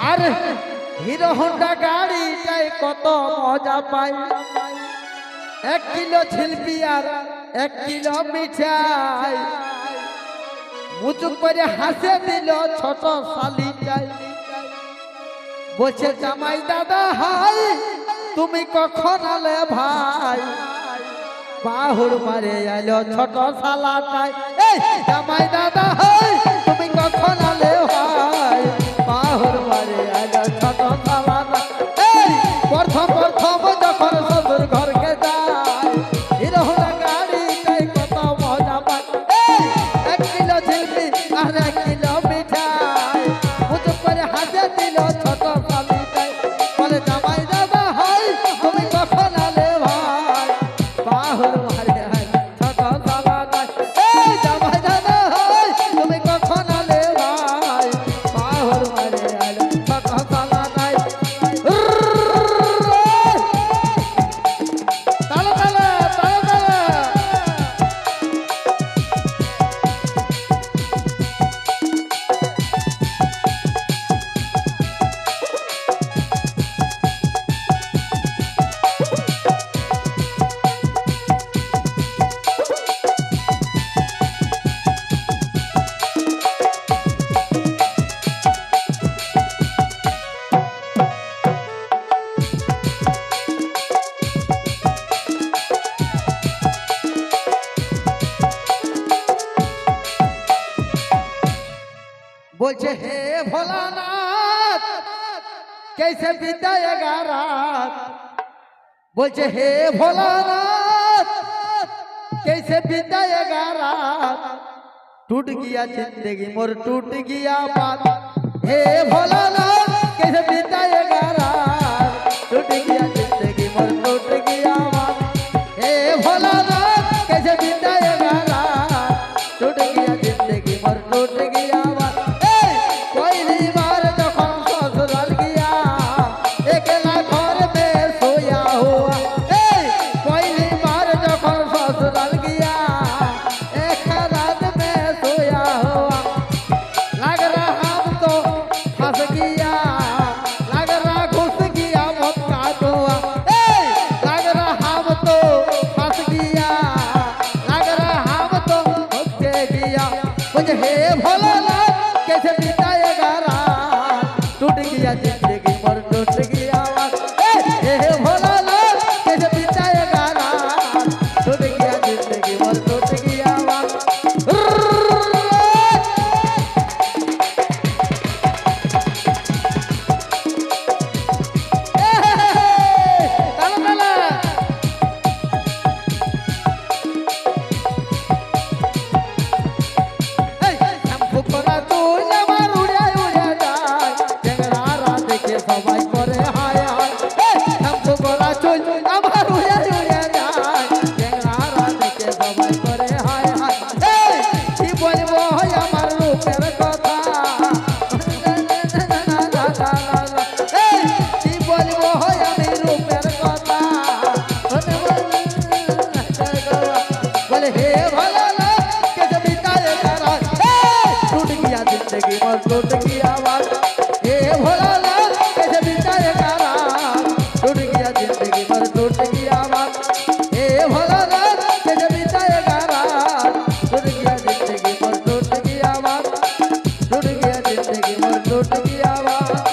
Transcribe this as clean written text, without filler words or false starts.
আর hero Honda গাড়িটাই কত মজা পাই। 1 কিলো ঝিলপি আর 1 কিলো মিঠাই, মুচুক করে হাসে দিল ছোট শালিটাই। বলছে জামাই দাদা হাই তুমি কখন আলে ভাই, বাহুর মারে আইলো ছোট শালাটাই। এই জামাই দাদা হাই তুমি কখন আলে ভাই, বাহুর মারে আইলো ছোট শালাটাই। এই প্রথম প্রথম যখন শ্বশুর ঘরকে যায়, হিরো হোন্ডা গাড়িটাই কত মজা পায়। এই 1 কিলো ঝিলপি আর 1 কিলো মিঠাই, মুচুক করে হাসে দিল ছোট শালিটাই। বলে জামাই দাদা হাই তুমি কখন আলে ভাই, বাহুর মারে আইলো ছোট শালাটাই। এই জামাই দাদা হাই তুমি কখন আলে ভাই, বাহুর মারে আইলো ছোট শালাটাই। তালে তালে তালে তালে। बोलছে हे भोलानाथ कैसे बिताएगा रात, बोलছে हे भोलानाथ कैसे बिताएगा रात, टूट गया जिंदगी मोर टूट गया बात। हे भोलानाथ कैसे बिताएगा रात, टूट गया जिंदगी मोर टूट गया बात। हे भोलानाथ कैसे बिताएगा रात, टूट गया जिंदगी मोर टूट गया बात। पहली बार जखन ससुराल गया, एकला घर में सोया हुआ। पहली बार जखन ससुराल गया, एक रात में सोया हुआ। लग रहा हम तो फंस गया, लग रहा घुस गया मौत का धुआं। लग रहा हम तो फंस गया, लग रहा हम तो फंस गया। मुझे हे भोलानाथ कैसे बिताएगा रात, टूट गया जिंदगी मोर टूट गया बात। हे भोलानाथ कैसे बिताएगा रात, टूट गया जिंदगी मोर टूट गया बात। সবাই করে হায় হায়, শ্যাম্পু করা চুল আমার উড়ে উড়ে যায়, চেংড়ারা দেখে সবাই করে হায় হায়। কি বলবো আমার রূপের কথা, কি বলবো আমি রূপের কথা। বলে হে ভোলানাথ कैसे बिताएगा रात, टूट गया जिंदगी मोर टूट गया बात। हे भोलानाथ कैसे बिताएगा रात, टूट गया जिंदगी मोर टूट गया बात। हे भोलानाथ कैसे बिताएगा रात, टूट गया जिंदगी मोर टूट गया बात, टूट गया जिंदगी मोर टूट गया बात।